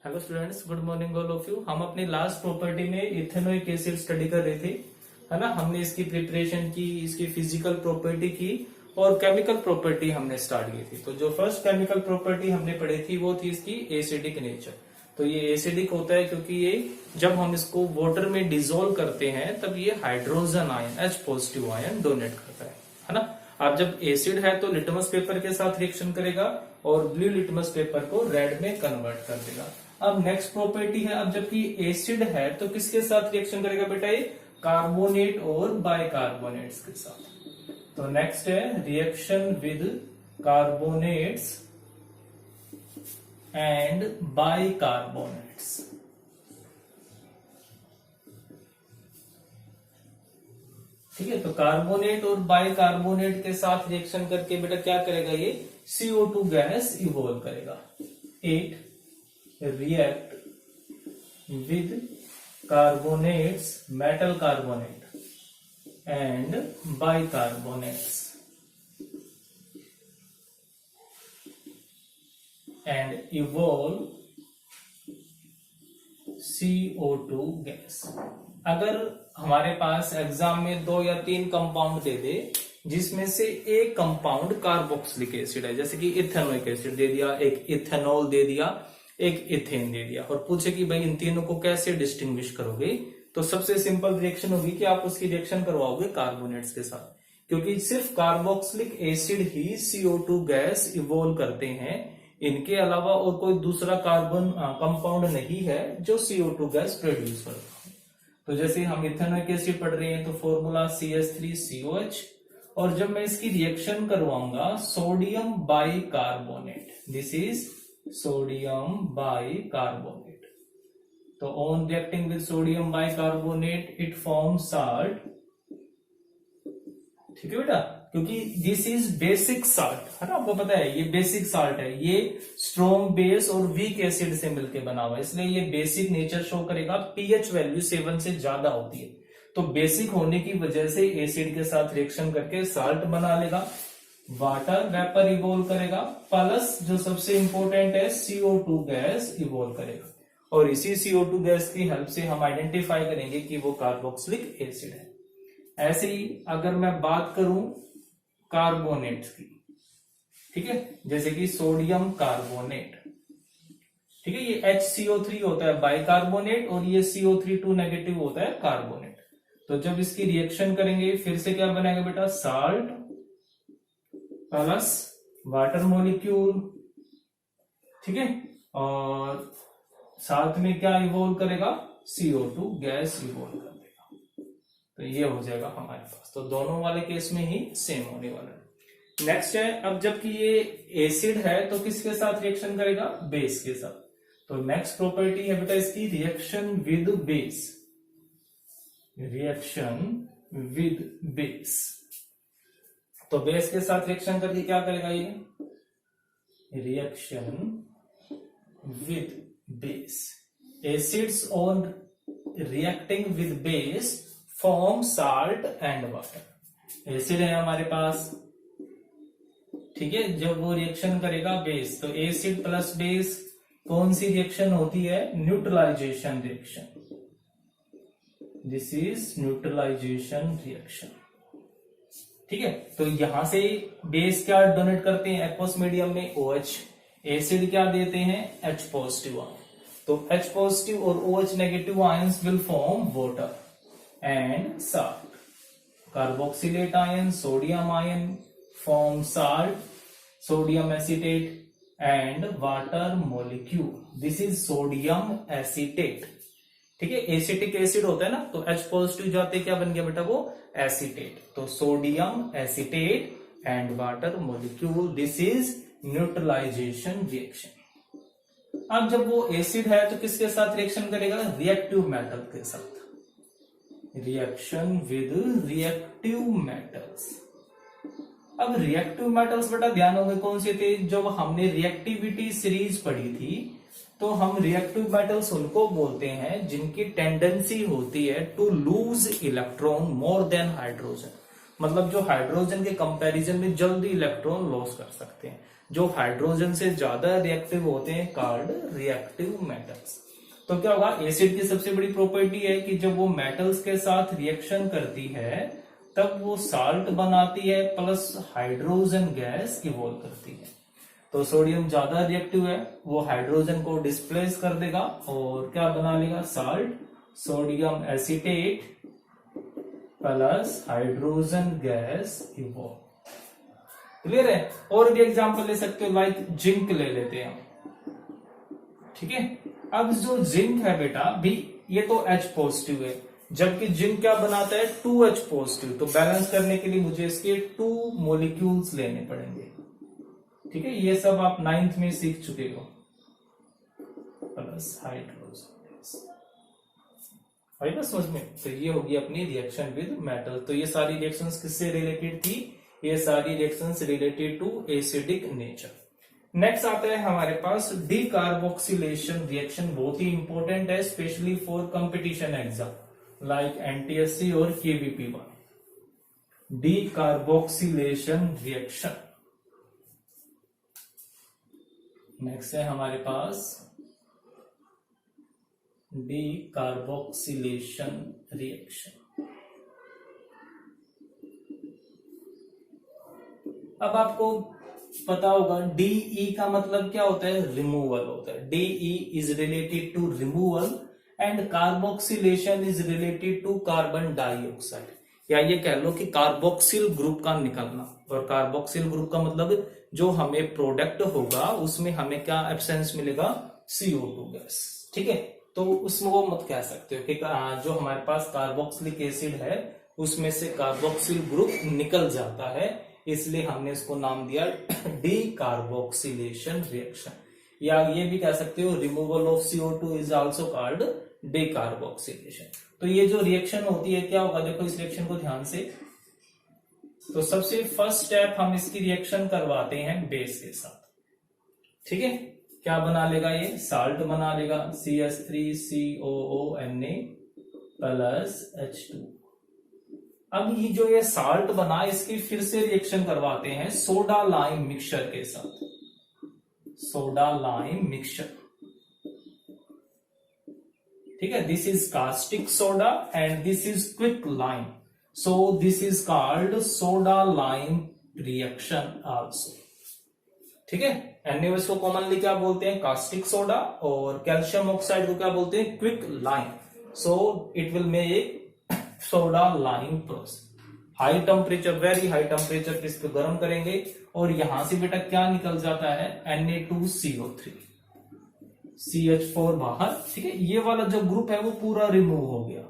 Hello students, good morning all of you. हम अपनी last property में इथेनोइक एसिड स्टडी कर रहे थे, है ना। हमने इसकी प्रिपरेशन की, इसकी फिजिकल प्रॉपर्टी की और केमिकल प्रॉपर्टी हमने स्टार्ट की थी। तो जो फर्स्ट केमिकल प्रॉपर्टी हमने पढ़ी थी वो थी इसकी एसिडिक नेचर। तो ये एसिडिक होता है क्योंकि ये जब हम इसको वाटर में डिसॉल्व करते हैं तब ये hydrogen ion H positive ion donate करता है ना। अब जब एसिड है तो लिटमस पेपर के साथ रिएक्शन करेगा और ब्लू लिटमस पेपर को रेड में कन्वर्ट कर देगा। अब नेक्स्ट प्रॉपर्टी है, अब जबकि एसिड है तो किसके साथ रिएक्शन करेगा बेटा? ये कार्बोनेट और बाइकार्बोनेट्स के साथ। तो नेक्स्ट है reaction with carbonates and bicarbonates. ठीक है, तो कार्बोनेट और बाइकार्बोनेट के साथ रिएक्शन करके बेटा क्या करेगा? ये CO2 गैस इवॉल्व करेगा। 8 react with carbonates, metal carbonate and bicarbonates and evolve CO2 gas. अगर हमारे पास एग्जाम में 2 या 3 कंपाउंड दे दे जिसमें से एक कंपाउंड कार्बोक्सिलिक एसिड है, जैसे कि इथेनोइक एसिड दे दिया, एक इथेनॉल दे दिया, एक इथेन दे दिया, और पूछे कि भाई इन तीनों को कैसे डिस्टिंग्विश करोगे, तो सबसे सिंपल रिएक्शन होगी कि आप उसकी रिएक्शन करवाओगे कार्बोनेट्स के साथ, क्योंकि सिर्फ कार्बोक्सिलिक एसिड ही CO2 गैस इवॉल्व करते हैं। इनके अलावा और कोई दूसरा कार्बन कंपाउंड नहीं है जो CO2 गैस प्रोड्यूस करता है। तो जैसे हम इथेनोइक एसिड पढ़ रहे हैं तो फॉर्मूला CH3COH, और जब मैं इसकी रिएक्शन करवाऊंगा sodium bicarbonate, this is sodium bicarbonate. तो on reacting with sodium bicarbonate it form salt. ठीक है बेटा, क्योंकि दिस इज बेसिक साल्ट, है ना, आपको पता है ये बेसिक साल्ट है। ये स्ट्रॉन्ग बेस और वीक एसिड से मिलकर बना हुआ है, इसलिए ये बेसिक नेचर शो करेगा। pH वैल्यू 7 से ज्यादा होती है, तो बेसिक होने की वजह से एसिड के साथ रिएक्शन करके साल्ट बना लेगा। वाटर वेपर इवॉल्व करेगा, प्लस जो सबसे इंपॉर्टेंट है CO2 गैस इवॉल्व करेगा, और इसी CO2 गैस की हेल्प से हम आइडेंटिफाई करेंगे कि वो कार्बोक्सिलिक एसिड है। ऐसे ही अगर मैं बात करूं कार्बोनेट्स की, ठीक है, जैसे कि सोडियम कार्बोनेट, ठीक है, ये HCO3 होता है बाइकार्बोनेट और ये CO3 नेगेटिव होता है कार्बोनेट। तो जब इसकी रिएक्शन करेंगे फिर से क्या बनाएगा बेटा? साल्ट प्लस वाटर मॉलिक्यूल, ठीक है, और साथ में क्या इवॉल्व करेगा? CO2 गैस इवॉल्व कर देगा। तो ये हो जाएगा हमारे पास। तो दोनों वाले केस में ही सेम होने वाला है। नेक्स्ट है, अब जबकि ये एसिड है तो किसके साथ रिएक्शन करेगा? बेस के साथ। तो नेक्स्ट प्रॉपर्टी है बेटा इसकी reaction with base. Reaction with base, तो बेस के साथ रिएक्शन करके क्या करेगा? ये reaction with base, acids on reacting with base form salt and water. Acid है हमारे पास, ठीक है, जब वो रिएक्शन करेगा बेस, तो एसिड प्लस बेस कौन सी रिएक्शन होती है? Neutralisation reaction. This is neutralisation reaction. ठीक है, तो यहां से बेस क्या डोनेट करते हैं? एक्वस मीडियम में OH, एसिड क्या देते हैं? H positive ion. तो H पॉजिटिव और OH negative ions will form water and salt. Carboxylate ion, sodium ion form salt, sodium acetate and water molecule. This is sodium acetate. ठीक है, acetic acid होता है ना, तो H पॉजिटिव जाते क्या बन गया बेटा? वो एसीटेट। तो sodium acetate and water molecule, this is neutralisation reaction. अब जब वो एसिड है तो किसके साथ रिएक्शन करेगा? रिएक्टिव मेटल के साथ। Reaction with reactive metals. अब रिएक्टिव मेटल्स बेटा ध्यान होंगे कौन से थे? जब हमने रिएक्टिविटी सीरीज पढ़ी थी तो हम रिएक्टिव मेटल्स उनको बोलते हैं जिनकी टेंडेंसी होती है to lose electron more than hydrogen. मतलब जो हाइड्रोजन के कंपैरिजन में जल्दी इलेक्ट्रॉन लॉस कर सकते हैं, जो हाइड्रोजन से ज्यादा रिएक्टिव होते हैं कॉल्ड रिएक्टिव मेटल्स। तो क्या होगा, एसिड की सबसे बड़ी प्रॉपर्टी है कि जब वो मेटल्स के साथ रिएक्शन करती है तब वो साल्ट बनाती है प्लस हाइड्रोजन गैस इवॉल्व करती है। तो सोडियम ज्यादा रिएक्टिव है, वो हाइड्रोजन को डिस्प्लेस कर देगा और क्या बना लेगा, salt, sodium acetate plus hydrogen gas evolve. Clear है। और भी एग्जांपल ले सकते हो, लाइक जिंक ले लेते हैं हम, ठीक है। अब जो जिंक है बेटा भी, ये तो H पॉजिटिव है, जबकि जिंक क्या बनाता है 2H पॉजिटिव। तो बैलेंस करने के लिए मुझे इसके 2 मॉलिक्यूल्स लेने पड़ेंगे, ठीक है। ये सब आप 9th में सीख चुके हो। प्लस हाइड्रोजन गैस, आई ना समझ में। तो ये होगी अपनी रिएक्शन विद मेटल। तो ये सारी रिएक्शंस किससे रिलेटेड थी, ये सारी reactions related to acidic nature. Next आता है हमारे पास डीकार्बोक्सिलेशन रिएक्शन, बहुत ही इंपॉर्टेंट है specially for competition exam like NTSC और केवीपी1। Decarboxylation reaction. नेक्स्ट है हमारे पास डीकार्बोक्सिलेशन रिएक्शन। अब आपको पता होगा डीई का मतलब क्या होता है, रिमूवल होता है। De is related to removal and carboxylation is related to carbon dioxide, या ये कह लो कि कार्बोक्सिल ग्रुप का निकलना। और कार्बोक्सिल ग्रुप का मतलब जो हमें प्रोडक्ट होगा उसमें हमें क्या एब्सेंस मिलेगा, CO2 गैस, ठीक है। तो उसमें वो मत कह सकते हो कि जो हमारे पास कार्बोक्सिलिक एसिड है उसमें से कार्बोक्सिल ग्रुप निकल जाता है, इसलिए हमने इसको नाम दिया डीकार्बोक्सिलेशन रिएक्शन। या ये भी कह सकते हो removal of CO2 is also called decarboxylation. तो ये जो रिएक्शन होती है क्या होगा, देखो इस रिएक्शन को ध्यान से। तो सबसे फर्स्ट स्टेप हम इसकी रिएक्शन करवाते हैं बेस के साथ, ठीक है। क्या बना लेगा, ये साल्ट बना लेगा, CH3COONA प्लस H2। अब ये जो ये साल्ट बना, इसकी फिर से रिएक्शन करवाते हैं सोडा लाइम मिक्सचर के साथ, सोडा लाइम मिक्सचर, ठीक है। This is caustic soda and this is quick lime, so this is called soda lime reaction also, ठीक है। NaOH को कॉमनली क्या बोलते हैं, कास्टिक सोडा, और कैल्शियम ऑक्साइड को क्या बोलते हैं, quick lime. So it will make soda lime process. High temperature, very high temperature पे इसको गर्म करेंगे और यहां से बेटा क्या निकल जाता है, Na2CO3, CH4 बाहर, ठीक है। ये वाला जो ग्रुप है वो पूरा रिमूव हो गया,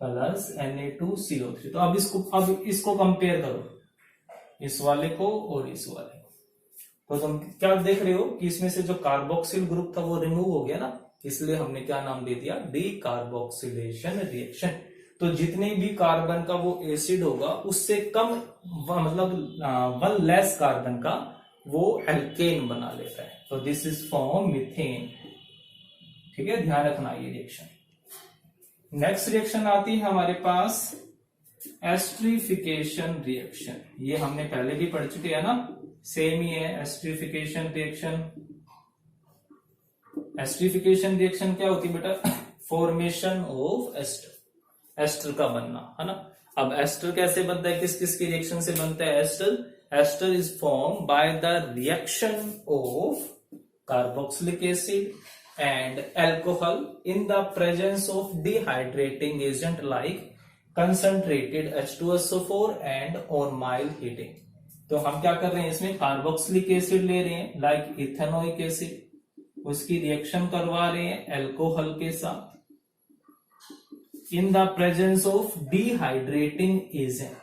प्लस Na2CO3। तो अब इसको कंपेयर करो, इस वाले को और इस वाले को। तो तुम क्या देख रहे हो कि इसमें से जो कार्बोक्सिल ग्रुप था वो रिमूव हो गया ना, इसलिए हमने क्या नाम दे दिया, डीकार्बोक्सिलेशन रिएक्शन। तो जितने भी कार्बन का वो एसिड होगा उससे कम, मतलब 1 लेस कार्बन का वो एल्केन बना लेता है। तो दिस इज फॉर्म मीथेन, ठीक है। ध्यान रखना ये रिएक्शन। नेक्स्ट रिएक्शन आती है हमारे पास एस्ट्रिफिकेशन रिएक्शन। ये हमने पहले भी पढ़ चुके हैं ना, सेम ही है एस्ट्रिफिकेशन रिएक्शन। एस्ट्रिफिकेशन रिएक्शन क्या होती है बेटा, फॉर्मेशन ऑफ एस्टर, एस्टर का बनना, है ना। अब एस्टर कैसे बनता है, किस किस की रिएक्शन से बनता है ester, ester is form by the reaction of carboxylic acid and alcohol in the presence of dehydrating agent like concentrated H2SO4 and on mild heating. तो हम क्या कर रहे हैं, इसमें कार्बोक्सिलिक एसिड ले रहे हैं लाइक इथेनोइक एसिड, उसकी रिएक्शन करवा रहे हैं अल्कोहल के साथ इन the presence of dehydrating agent,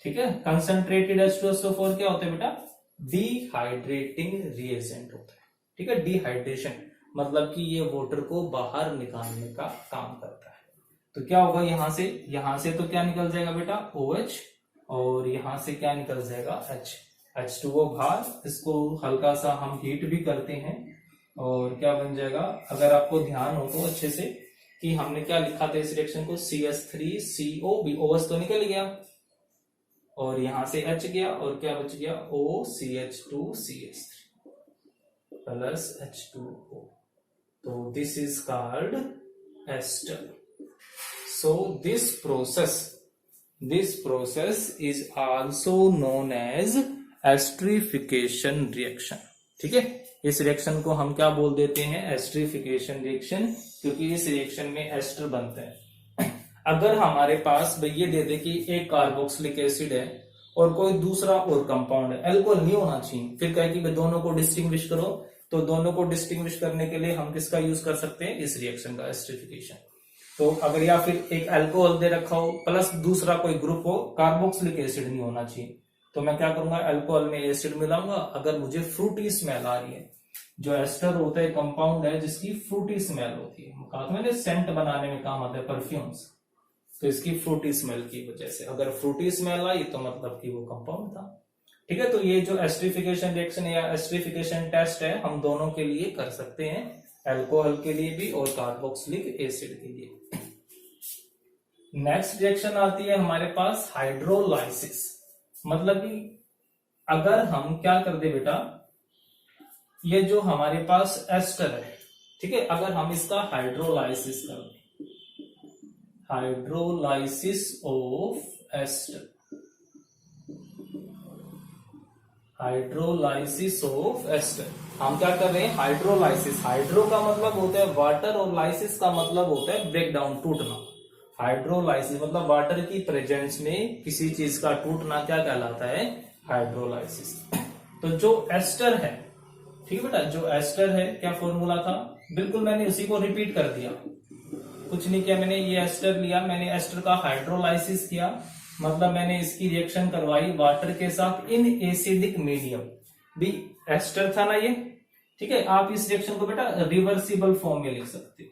ठीक है। कंसंट्रेटेड H2SO4 क्या होता है बेटा, डिहाइड्रेटिंग रिएजेंट होता है, ठीक है। डिहाइड्रेशन मतलब कि ये वाटर को बाहर निकालने का काम करता है। तो क्या होगा, यहां से तो क्या निकल जाएगा बेटा OH, और यहां से क्या निकल जाएगा H2O बाहर। इसको हल्का सा हम हीट भी करते हैं और क्या बन जाएगा, अगर आपको ध्यान हो तो अच्छे से, कि हमने क्या लिखा था इस रिएक्शन को, CH3COB, OH तो निकल गया, और यहां से H गया और क्या बच गया OCH2CH3 प्लस H2O। तो this is called ester. So this process is also known as esterification reaction. ठीक है, इस रिएक्शन को हम क्या बोल देते हैं, एस्टरिफिकेशन रिएक्शन, क्योंकि इस रिएक्शन में एस्टर बनते हैं। अगर हमारे पास ये दे दे कि एक कार्बोक्सिलिक एसिड है और कोई दूसरा और कंपाउंड है, एल्कोहल नहीं होना चाहिए, फिर कहे कि दोनों को डिस्टिंग्विश करो, तो दोनों को डिस्टिंग्विश करने के लिए हम किसका यूज कर सकते हैं, इस रिएक्शन का, एस्टरिफिकेशन। तो अगर या फिर एक अल्कोहल दे रखा हो प्लस दूसरा कोई ग्रुप हो, कार्बोक्सिलिक एसिड नहीं होना चाहिए, तो मैं क्या करूंगा, अल्कोहल में एसिड मिलाऊंगा। अगर मुझे फ्रूटी स्मेल आ रही है, जो एस्टर होता है कंपाउंड है जिसकी फ्रूटी स्मेल होती है, कहा था मैंने सेंट बनाने में काम आता है परफ्यूम्स, तो इसकी फ्रूटी स्मेल की वजह से अगर फ्रूटी स्मेल आई तो मतलब कि वो कंपाउंड था। ठीक है, तो ये जो एस्टरिफिकेशन रिएक्शन या एस्टरिफिकेशन टेस्ट है हम दोनों के लिए कर सकते हैं, अल्कोहल के लिए भी और कार्बोक्सिलिक एसिड के लिए। नेक्स्ट रिएक्शन आती है हमारे पास हाइड्रोलाइसिस। मतलब कि अगर हम क्या कर दे बेटा, ये जो हमारे पास एस्टर है, ठीक है, अगर हम इसका हाइड्रोलाइसिस कर दें, hydrolysis of ester, hydrolysis of ester, हम क्या कर रहे हैं, हाइड्रोलाइसिस। हाइड्रो का मतलब होता है वाटर और लाइसिस का मतलब होता है ब्रेक डाउन, टूटना। हाइड्रोलाइसिस मतलब वाटर की प्रेजेंस में किसी चीज का टूटना क्या कहलाता है, हाइड्रोलाइसिस। तो जो एस्टर है, ठीक है बेटा, जो एस्टर है क्या फॉर्मूला था, बिल्कुल मैंने उसी को रिपीट कर दिया, कुछ नहीं किया मैंने। ये एस्टर लिया, मैंने एस्टर का हाइड्रोलाइसिस किया, मतलब मैंने इसकी रिएक्शन करवाई वाटर के साथ इन एसिडिक मीडियम, भी एस्टर था ना ये, ठीक है। आप इस रिएक्शन को बेटा रिवर्सिबल फॉर्म में लिख सकते हो,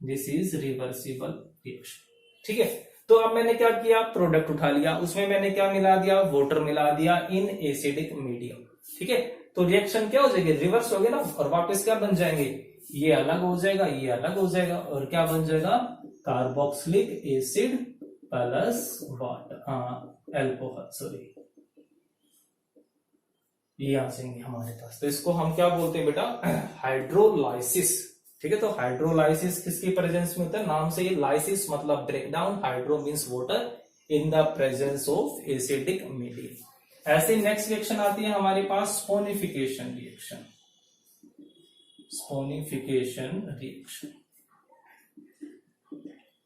दिस इज रिवर्सिबल रिएक्शन, ठीक है। तो अब मैंने क्या किया, प्रोडक्ट उठा लिया, उसमें मैंने क्या मिला दिया, वाटर मिला दिया इन एसिडिक मीडियम, ठीक है। तो रिएक्शन क्या हो जाएगी, रिवर्स हो गया ना, और वापस क्या बन जाएंगे, ये अलग हो जाएगा, ये अलग हो जाएगा, और क्या बन जाएगा, carboxylic acid plus water, alcohol, sorry, ये आ जाएंगे हमारे पास। तो इसको हम क्या बोलते हैं बेटा, हाइड्रोलाइसिस, ठीक है। तो हाइड्रोलाइसिस किसकी प्रेजेंस में होता है, नाम से ये लाइसिस मतलब break down, hydro means water, in the presence of acidic medium. ऐसे नेक्स्ट रिएक्शन आती है हमारे पास saponification reaction, saponification reaction.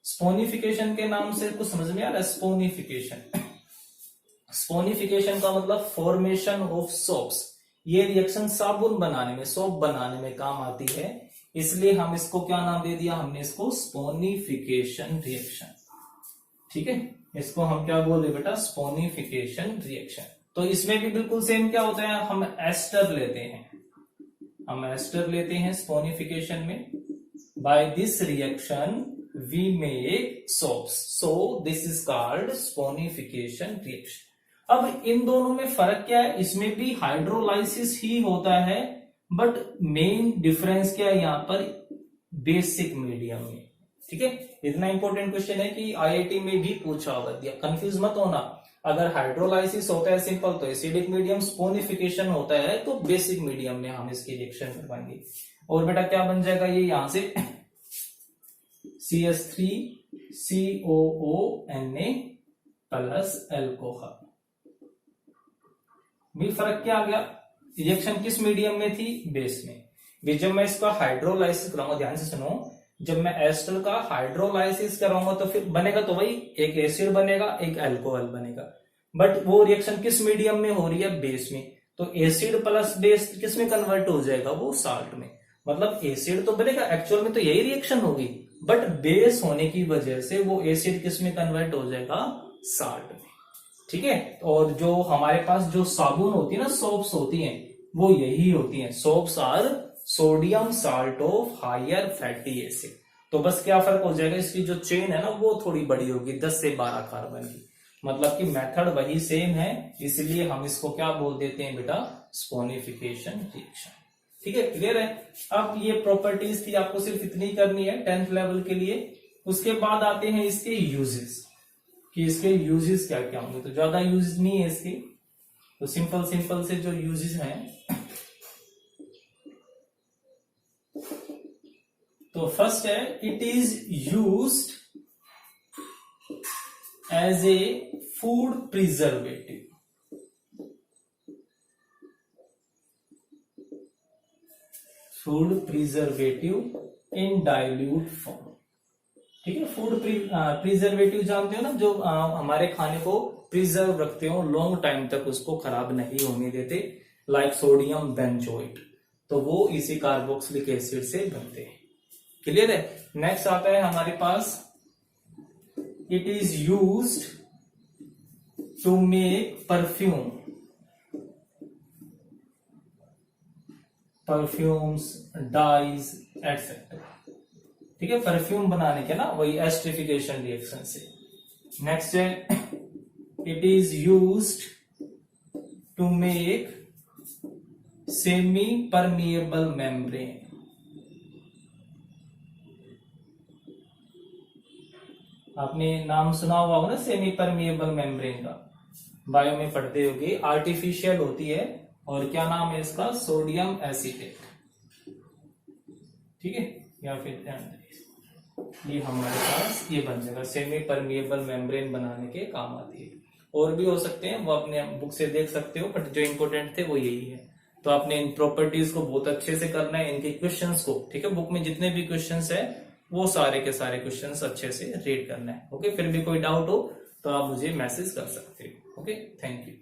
Saponification के नाम से कुछ समझ में आ रहा है, स्पोनिफिकेशन, स्पोनिफिकेशन का मतलब फॉर्मेशन ऑफ सोप्स। ये रिएक्शन साबुन बनाने में, सोप बनाने में काम आती है, इसलिए हम इसको क्या नाम दे दिया, हमने इसको स्पोनिफिकेशन रिएक्शन, ठीक है। इसको हम क्या बोले बेटा, स्पोनिफिकेशन रिएक्शन। तो इसमें भी बिल्कुल सेम क्या होता है, हम एस्टर लेते हैं, हम एस्टर लेते हैं स्पोनिफिकेशन में। By this reaction we make soaps, so this is called saponification reaction. अब इन दोनों में फर्क क्या है, इसमें भी हाइड्रोलाइसिस ही होता है, बट मेन डिफरेंस क्या है यहाँ पर, बेसिक मीडियम में, ठीक है। इतना इंपॉर्टेंट क्वेश्चन है कि आईआईटी में भी पूछा हुआ दिया, कंफ्यूज मत होना। अगर हाइड्रोलाइसिस होता है सिंपल तो एसिडिक मीडियम, स्पोनिफिकेशन होता है तो बेसिक मीडियम में हम इसकी रिएक्शन करवाएंगे। और बेटा क्या बन जाएगा, ये यहां से CH3COONA प्लस अल्कोहल। भी फर्क क्या आ गया, रिएक्शन किस मीडियम में थी, बेस में। भी जब मैं इसका हाइड्रोलाइसिस कराऊंगा, ध्यान से सुनो, जब मैं एस्टर का हाइड्रोलाइसिस कराऊंगा तो फिर बनेगा तो वही, एक एसिड बनेगा एक अल्कोहल बनेगा, बट वो रिएक्शन किस मीडियम में हो रही है, बेस में। तो एसिड प्लस बेस किस में कन्वर्ट हो जाएगा, वो साल्ट में। मतलब एसिड तो बनेगा, एक्चुअल में तो यही रिएक्शन होगी, बट बेस होने की वजह से वो एसिड किस में कन्वर्ट हो जाएगा, साल्ट में, ठीक है। और जो हमारे पास जो साबुन होती है ना, सोप्स होती हैं, वो यही होती हैं, soaps are sodium salt of higher fatty acid. तो बस क्या फर्क हो जाएगा, इसकी जो चेन है ना वो थोड़ी बड़ी होगी, 10 से 12 कार्बन की, मतलब कि मेथड वही सेम है, इसलिए हम इसको क्या बोल देते हैं बेटा, स्पोनिफिकेशन रिएक्शन, ठीक है। क्लियर है। अब ये प्रॉपर्टीज थी, आपको सिर्फ इतनी करनी है 10th लेवल के लिए। उसके बाद आते हैं इसके यूजेस, कि इसके यूजेस क्या क्या होंगे। तो ज्यादा यूज नहीं है इसके, तो सिंपल सिंपल से जो यूजेस हैं, तो फर्स्ट है it is used as a food preservative. Food preservative in dilute form. ठीक है, फूड प्रिजर्वेटिव जानते हो ना, जो हमारे खाने को प्रिजर्व रखते हो लॉन्ग टाइम तक, उसको खराब नहीं होने देते, लाइक सोडियम बेंजोएट, तो वो इसी कार्बोक्सिलिक एसिड से बनते हैं। क्लियर है। नेक्स्ट आता है हमारे पास it is used to make perfume, perfumes, dyes etcetera. ठीक है, परफ्यूम बनाने के ना वही एस्ट्रिफिकेशन रिएक्शन से। नेक्स्ट है it is used to make semi permeable membrane. आपने नाम सुना हुआ होगा ना सेमी परमिएबल मेम्ब्रेन का, बायो में पढ़ते होगे। आर्टिफिशियल होती है और क्या नाम है इसका, सोडियम एसीटेट। ठीक है, या फिर ये हमारे पास ये बन जाएगा, सेमी परमिएबल मेम्ब्रेन बनाने के काम आती है। और भी हो सकते हैं, वो अपने बुक से देख सकते हो, बट जो इंपॉर्टेंट थे वो यही है। तो आपने इन प्रॉपर्टीज को बहुत अच्छे से करना है, इनके क्वेश्चंस को। ठीक है, बुक में जितने भी क्वेश्चंस है वो सारे के सारे क्वेश्चंस अच्छे से रीड करना है। ओके, फिर भी कोई डाउट हो तो आप मुझे मैसेज कर सकते हो। Okay, thank you.